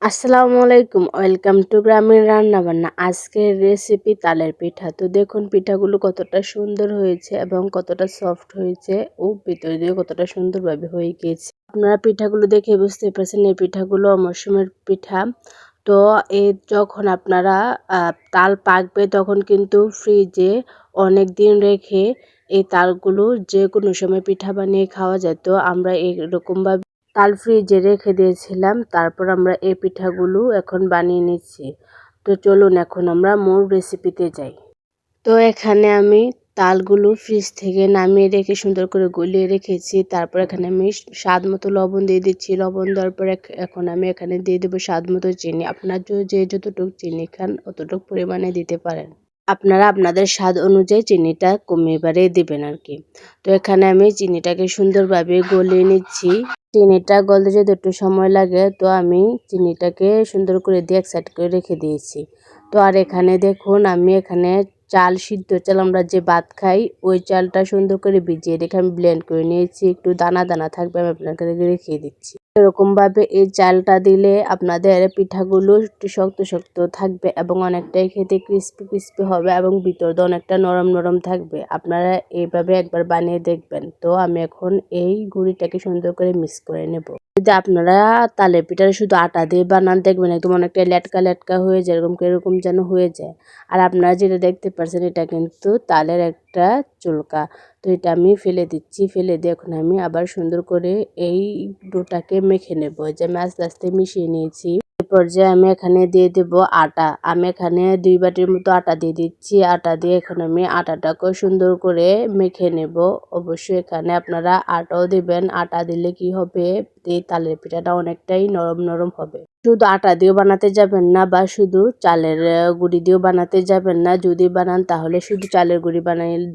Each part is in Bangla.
আসসালামু আলাইকুম, ওয়েলকাম টু গ্রামীণ রান্নাবান্না। আজকের রেসিপি তালের পিঠা। তো দেখুন পিঠাগুলো কতটা সুন্দর হয়েছে এবং কতটা সফট হয়েছে ও ভিতর দিয়ে কতটা সুন্দরভাবে হয়ে গিয়েছে। আপনারা পিঠাগুলো দেখে বুঝতে পারছেন এই পিঠাগুলো মৌসুমের পিঠা। তো যখন আপনারা তাল পাকবে তখন কিন্তু ফ্রিজে অনেক দিন রেখে এই তালগুলো যে কোনো সময় পিঠা বানিয়ে খাওয়া যায়। তো আমরা এরকমভাবে তাল ফ্রিজে রেখে দিয়েছিলাম, তারপর আমরা এই পিঠাগুলো এখন বানিয়ে নিচ্ছি। তো চলুন এখন আমরা মূল রেসিপিতে যাই। তো এখানে আমি তালগুলো ফ্রিজ থেকে নামিয়ে রেখে সুন্দর করে গলিয়ে রেখেছি। তারপর এখানে আমি স্বাদ মতো লবণ দিয়ে দিচ্ছি। লবণ দেওয়ার পর এখন আমি এখানে দিয়ে দেবো স্বাদ মতো চিনি। আপনার যে যতটুকু চিনি খান অতটুকু পরিমাণে দিতে পারেন। আপনারা আপনাদের স্বাদ অনুযায়ী চিনিটা কমিয়ে বাড়িয়ে দিবেন আর কি। তো এখানে আমি চিনিটাকে সুন্দরভাবে গলিয়ে নিচ্ছি। চিনিটা গলতে যেতে একটু সময় লাগে, তো আমি চিনিটাকে সুন্দর করে দিয়ে এক সাইড করে রেখে দিয়েছি। তো আর এখানে দেখুন আমি এখানে সিদ্ধ চাল আমরা যে ভাত খাই ওই চালটা সুন্দর করে ভিজিয়ে রেখে আমি ব্লেন্ড করে নিয়েছি। একটু দানা দানা থাকবে, আমি আপনাকে রেখে দিচ্ছি। এরকম ভাবে এই চালটা দিলে আপনাদের পিঠাগুলো একটু শক্ত শক্ত থাকবে এবং অনেকটাই খেতে ক্রিস্পি ক্রিস্পি হবে এবং ভিতরটা অনেকটা নরম নরম থাকবে। আপনারা এইভাবে একবার বানিয়ে দেখবেন। তো আমি এখন এই গুঁড়িটাকে সুন্দর করে মিক্স করে নেব। যদি আপনারা তালের পিঠা শুধু আটা দিয়ে বানান দেখবেন একদম অনেকটা লেটকা লেটকা হয়ে যায়, এরকম যেন হয়ে যায়। আর আপনারা যেটা দেখতে পাচ্ছেন এটা কিন্তু তালের একটা চুলকা। তো এটা আমি ফেলে দিচ্ছি। ফেলে দিয়ে এখন আমি আবার সুন্দর করে এই ডোটাকে মেখে নেব। যে আমি আস্তে আস্তে মিশিয়ে নিয়েছি। এই পর্যায়ে আমি এখানে দিয়ে দেব আটা। আমি এখানে 2 বাটির মতো আটা দিয়ে দিচ্ছি। আটা দিয়ে এখন আমি আটাটাকে সুন্দর করে মেখে নেব। অবশ্যই এখানে আপনারা আটাও দিবেন। আটা দিলে কি হবে, এই তালের পিঠাটা অনেকটাই নরম নরম হবে। শুধু আটা দিয়েও বানাতে যাবেন না বা শুধু চালের গুঁড়ি দিয়েও বানাতে যাবেন না। যদি বানান তাহলে শুধু চালের গুঁড়ি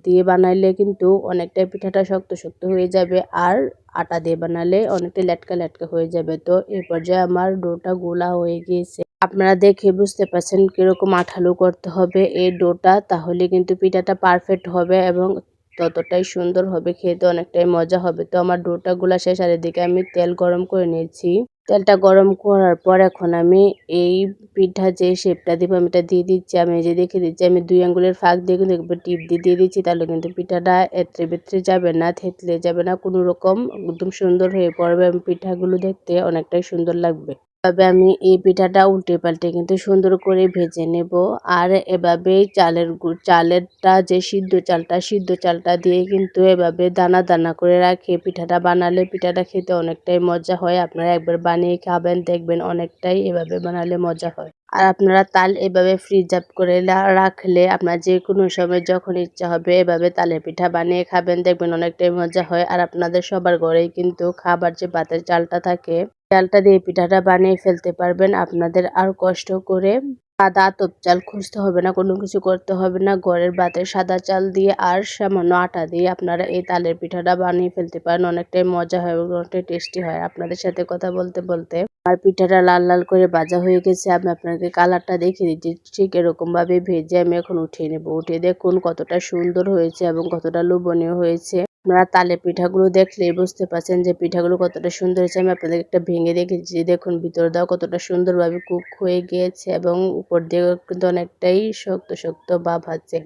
দিয়ে বানাইলে কিন্তু অনেকটাই পিঠাটা শক্ত শক্ত হয়ে যাবে, আর আটা দিয়ে বানালে অনেকটা লেটকা লেটকা হয়ে যাবে। তো এই পর্যায়ে আমার ডোটা গোলা হয়ে গিয়েছে। আপনারা দেখে বুঝতে পারছেন কিরকম আঠালো করতে হবে এই ডোটা, তাহলে কিন্তু পিঠাটা পারফেক্ট হবে এবং ততটাই সুন্দর হবে, খেতে অনেকটাই মজা হবে। তো আমার ডোটা গোলা শেষ, আর এদিকে আমি তেল গরম করে নিয়েছি। তেলটা গরম করার পর এখন আমি এই পিঠা যে শেপটা দিব আমি এটা দিয়ে দিচ্ছি। আমি এই যে দেখে দিচ্ছি, আমি 2 আঙ্গুলের ফাঁক দিয়ে কিন্তু একবার টিপ দিয়ে দিচ্ছি, তাহলে কিন্তু পিঠাটা এত্রে বেত্রে যাবে না, থেতলে যাবে না কোনো রকম, একদম সুন্দর হয়ে পড়বে এবং পিঠাগুলো দেখতে অনেকটাই সুন্দর লাগবে। এভাবে আমি এই পিঠাটা উল্টে পাল্টে কিন্তু সুন্দর করে ভেজে নেব। আর এভাবেই চালেরটা যে সিদ্ধ চালটা দিয়ে কিন্তু এভাবে দানা দানা করে রাখে পিঠাটা বানালে পিঠাটা খেতে অনেকটাই মজা হয়। আপনারা একবার বানিয়ে খাবেন, দেখবেন অনেকটাই এভাবে বানালে মজা হয়। আর আপনারা তাল এভাবে ফ্রিজ আপ করে রাখলে আপনার যে কোনো সময় যখন ইচ্ছা হবে এভাবে তালের পিঠা বানিয়ে খাবেন, দেখবেন অনেকটাই মজা হয়। আর আপনাদের সবার ঘরেই কিন্তু খাবার যে ভাতের চালটা থাকে, চালটা দিয়ে পিঠাটা বানিয়ে ফেলতে পারবেন। আপনাদের আর কষ্ট করে সাদা আতপ চাল খুঁজতে হবে না, কোনো কিছু করতে হবে না। ঘরের ভাতের সাদা চাল দিয়ে আর সামান্য আটা দিয়ে আপনারা এই তালের পিঠাটা বানিয়ে ফেলতে পারেন। অনেকটাই মজা হয় এবং অনেকটাই টেস্টি হয়। আপনাদের সাথে কথা বলতে বলতে আর পিঠাটা লাল লাল করে ভাজা হয়ে গেছে। আমি আপনাকে কালারটা দেখিয়ে দিচ্ছি। ঠিক এরকম ভাবে ভেজে আমি এখন উঠিয়ে নেব। উঠিয়ে দেখুন কতটা সুন্দর হয়েছে এবং কতটা লোভনীয় হয়েছে। আপনারা তালের পিঠাগুলো দেখলেই বুঝতে পারছেন যে পিঠাগুলো কতটা সুন্দর হয়েছে। আমি আপনাদের একটা ভেঙে দেখেছি, দেখুন ভিতর দাও কতটা সুন্দরভাবে কুক হয়ে গিয়েছে এবং উপর দিয়ে কিন্তু অনেকটাই শক্ত শক্ত ভাব আছে।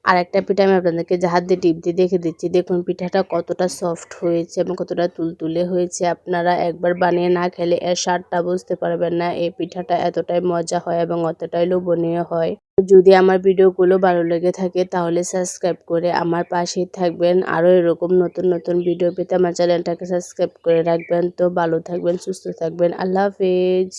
আর একটা পিঠা আমি আপনাদেরকে হাত দিয়ে টিপ দিয়ে দেখে দিচ্ছি, দেখুন পিঠাটা কতটা সফট হয়েছে এবং কতটা তুলতুলে হয়েছে। আপনারা একবার বানিয়ে না খেলে এর স্বাদটা বুঝতে পারবেন না। এই পিঠাটা এতটাই মজা হয় এবং অতটাই লোভনীয় হয়। যদি আমার ভিডিওগুলো ভালো লেগে থাকে তাহলে সাবস্ক্রাইব করে আমার পাশেই থাকবেন। আরও এরকম নতুন নতুন ভিডিও পেতে আমার চ্যানেলটাকে সাবস্ক্রাইব করে রাখবেন। তো ভালো থাকবেন, সুস্থ থাকবেন। আল্লাহ হাফেজ।